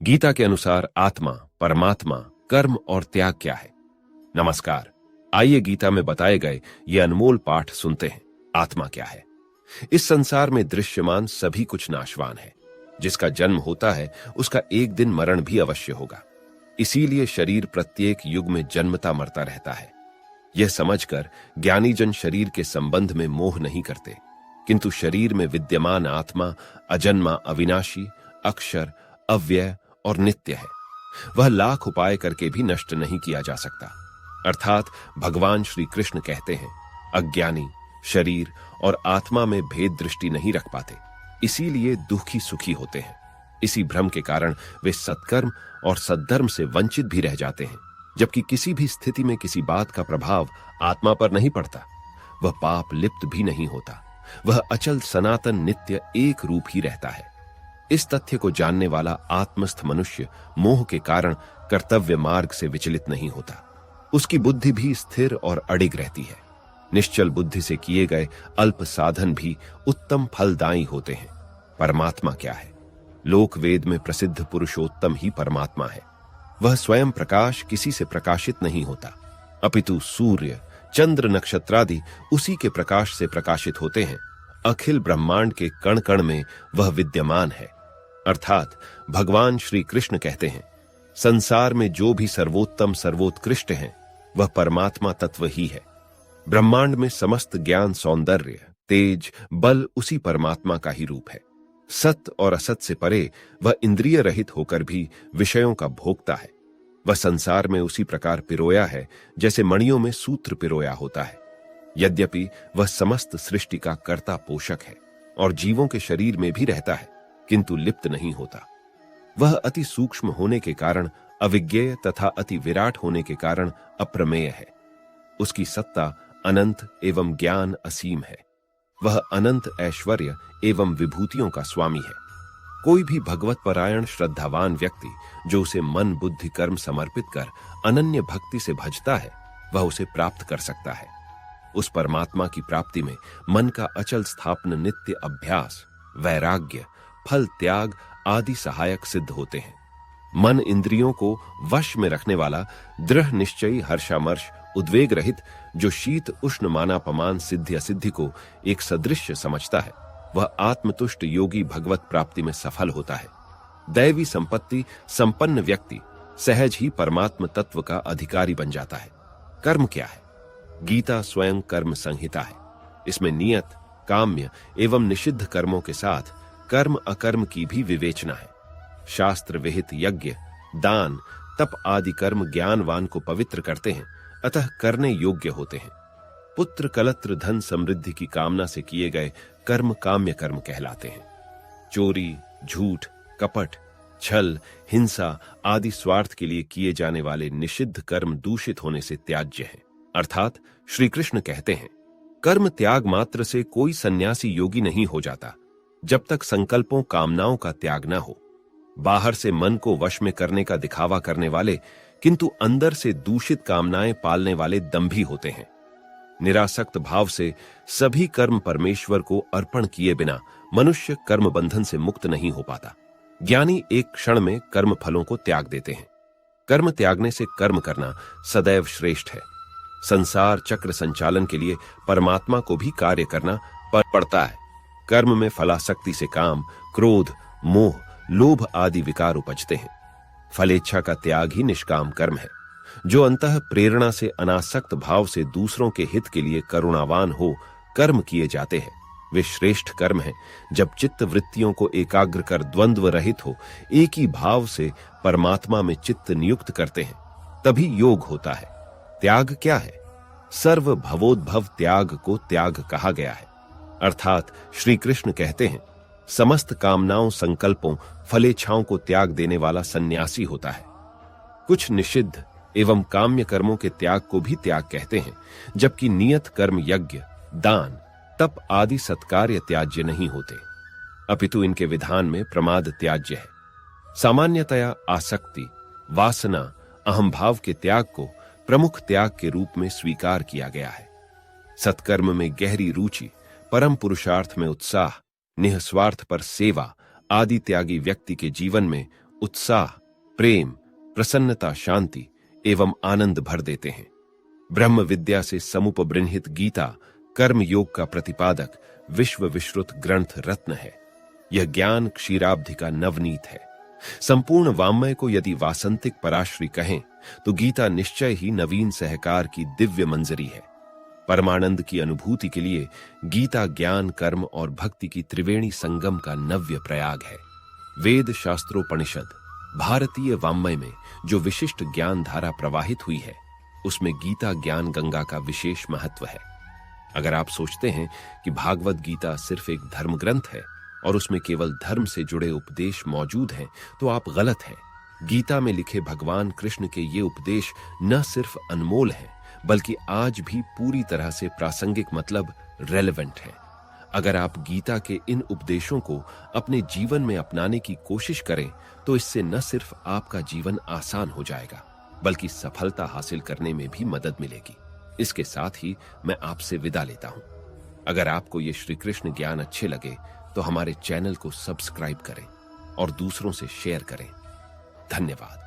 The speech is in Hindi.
गीता के अनुसार आत्मा, परमात्मा, कर्म और त्याग क्या है? नमस्कार। आइए गीता में बताए गए ये अनमोल पाठ सुनते हैं। आत्मा क्या है? इस संसार में दृश्यमान सभी कुछ नाशवान है। जिसका जन्म होता है उसका एक दिन मरण भी अवश्य होगा। इसीलिए शरीर प्रत्येक युग में जन्मता मरता रहता है। यह समझकर ज्ञानी जन शरीर के संबंध में मोह नहीं करते, किंतु शरीर में विद्यमान आत्मा अजन्मा, अविनाशी, अक्षर, अव्यय और नित्य है। वह लाख उपाय करके भी नष्ट नहीं किया जा सकता। अर्थात भगवान श्री कृष्ण कहते हैं, अज्ञानी शरीर और आत्मा में भेद दृष्टि नहीं रख पाते, इसीलिए दुखी सुखी होते हैं। इसी भ्रम के कारण वे सत्कर्म और सद्धर्म से वंचित भी रह जाते हैं। जबकि किसी भी स्थिति में किसी बात का प्रभाव आत्मा पर नहीं पड़ता, वह पाप लिप्त भी नहीं होता। वह अचल सनातन नित्य एक रूप ही रहता है। इस तथ्य को जानने वाला आत्मस्थ मनुष्य मोह के कारण कर्तव्य मार्ग से विचलित नहीं होता। उसकी बुद्धि भी स्थिर और अडिग रहती है। निश्चल बुद्धि से किए गए अल्प साधन भी उत्तम फलदायी होते हैं। परमात्मा क्या है? लोक वेद में प्रसिद्ध पुरुषोत्तम ही परमात्मा है। वह स्वयं प्रकाश किसी से प्रकाशित नहीं होता, अपितु सूर्य, चंद्र, नक्षत्रादि उसी के प्रकाश से प्रकाशित होते हैं। अखिल ब्रह्मांड के कण कण में वह विद्यमान है। अर्थात भगवान श्री कृष्ण कहते हैं, संसार में जो भी सर्वोत्तम सर्वोत्कृष्ट हैं, वह परमात्मा तत्व ही है। ब्रह्मांड में समस्त ज्ञान, सौंदर्य, तेज, बल उसी परमात्मा का ही रूप है। सत और असत से परे वह इंद्रिय रहित होकर भी विषयों का भोगता है। वह संसार में उसी प्रकार पिरोया है जैसे मणियों में सूत्र पिरोया होता है। यद्यपि वह समस्त सृष्टि का कर्ता पोषक है और जीवों के शरीर में भी रहता है, किंतु लिप्त नहीं होता। वह अति सूक्ष्म होने के कारण अविज्ञेय तथा अति विराट होने के कारण अप्रमेय है। उसकी सत्ता अनंत एवं ज्ञान असीम है। वह अनंत ऐश्वर्य एवं विभूतियों का स्वामी है। कोई भी भगवत परायण श्रद्धावान व्यक्ति जो उसे मन, बुद्धि, कर्म समर्पित कर अनन्य भक्ति से भजता है, वह उसे प्राप्त कर सकता है। उस परमात्मा की प्राप्ति में मन का अचल स्थापन, नित्य अभ्यास, वैराग्य, फल त्याग आदि सहायक सिद्ध होते हैं। मन इंद्रियों को वश में रखने वाला दृढ़ निश्चयी, हर्षामर्ष, उद्वेग रहित, जो शीत उष्ण मानापमान सिद्धि असिद्धि को एक सदृश्य समझता है, वह आत्मतुष्ट योगी भगवत प्राप्ति में सफल होता है। दैवी संपत्ति संपन्न व्यक्ति सहज ही परमात्म तत्व का अधिकारी बन जाता है। कर्म क्या है? गीता स्वयं कर्म संहिता है। इसमें नियत, काम्य एवं निषिद्ध कर्मों के साथ कर्म अकर्म की भी विवेचना है। शास्त्र विहित यज्ञ, दान, तप आदि कर्म ज्ञानवान को पवित्र करते हैं, अतः करने योग्य होते हैं। पुत्र, कलत्र, धन, समृद्धि की कामना से किए गए कर्म काम्य कर्म कहलाते हैं। चोरी, झूठ, कपट, छल, हिंसा आदि स्वार्थ के लिए किए जाने वाले निषिद्ध कर्म दूषित होने से त्याज्य हैं। अर्थात श्री कृष्ण कहते हैं, कर्म त्याग मात्र से कोई सन्यासी योगी नहीं हो जाता, जब तक संकल्पों, कामनाओं का त्याग न हो। बाहर से मन को वश में करने का दिखावा करने वाले, किंतु अंदर से दूषित कामनाएं पालने वाले दंभी होते हैं। निरासक्त भाव से सभी कर्म परमेश्वर को अर्पण किए बिना मनुष्य कर्म बंधन से मुक्त नहीं हो पाता। ज्ञानी एक क्षण में कर्म फलों को त्याग देते हैं। कर्म त्यागने से कर्म करना सदैव श्रेष्ठ है। संसार चक्र संचालन के लिए परमात्मा को भी कार्य करना पड़ता है। कर्म में फलासक्ति से काम, क्रोध, मोह, लोभ आदि विकार उपजते हैं। फलेच्छा का त्याग ही निष्काम कर्म है। जो अंतः प्रेरणा से अनासक्त भाव से दूसरों के हित के लिए करुणावान हो कर्म किए जाते हैं, वे श्रेष्ठ कर्म हैं। जब चित्त वृत्तियों को एकाग्र कर द्वंद्व रहित हो एक ही भाव से परमात्मा में चित्त नियुक्त करते हैं, तभी योग होता है। त्याग क्या है? सर्व भवोद्भव त्याग को त्याग कहा गया है। अर्थात श्री कृष्ण कहते हैं, समस्त कामनाओं, संकल्पों, फलेच्छाओं को त्याग देने वाला सन्यासी होता है। कुछ निषिद्ध एवं काम्य कर्मों के त्याग को भी त्याग कहते हैं, जबकि नियत कर्म, यज्ञ, दान, तप आदि सत्कार्य त्याज्य नहीं होते, अपितु इनके विधान में प्रमाद त्याज्य है। सामान्यतया आसक्ति, वासना, अहंभाव के त्याग को प्रमुख त्याग के रूप में स्वीकार किया गया है। सत्कर्म में गहरी रुचि, परम पुरुषार्थ में उत्साह, निःस्वार्थ पर सेवा आदि त्यागी व्यक्ति के जीवन में उत्साह, प्रेम, प्रसन्नता, शांति एवं आनंद भर देते हैं। ब्रह्म विद्या से समुपबृंहित गीता कर्म योग का प्रतिपादक विश्व विश्रुत ग्रंथ रत्न है। यह ज्ञान क्षीराब्धि का नवनीत है। संपूर्ण वाङ्मय को यदि वासंतिक पराश्री कहें तो गीता निश्चय ही नवीन सहकार की दिव्य मंजरी है। परमानंद की अनुभूति के लिए गीता ज्ञान, कर्म और भक्ति की त्रिवेणी संगम का नव्य प्रयाग है। वेद, शास्त्रोपनिषद, भारतीय वाङ्मय में जो विशिष्ट ज्ञान धारा प्रवाहित हुई है, उसमें गीता ज्ञान गंगा का विशेष महत्व है। अगर आप सोचते हैं कि भागवत गीता सिर्फ एक धर्म ग्रंथ है और उसमें केवल धर्म से जुड़े उपदेश मौजूद हैं, तो आप गलत हैं। गीता में लिखे भगवान कृष्ण के ये उपदेश न सिर्फ अनमोल हैं, बल्कि आज भी पूरी तरह से प्रासंगिक, मतलब रेलेवेंट हैं। अगर आप गीता के इन उपदेशों को अपने जीवन में अपनाने की कोशिश करें तो इससे न सिर्फ आपका जीवन आसान हो जाएगा, बल्कि सफलता हासिल करने में भी मदद मिलेगी। इसके साथ ही मैं आपसे विदा लेता हूं। अगर आपको ये श्री कृष्ण ज्ञान अच्छे लगे तो हमारे चैनल को सब्सक्राइब करें और दूसरों से शेयर करें। धन्यवाद।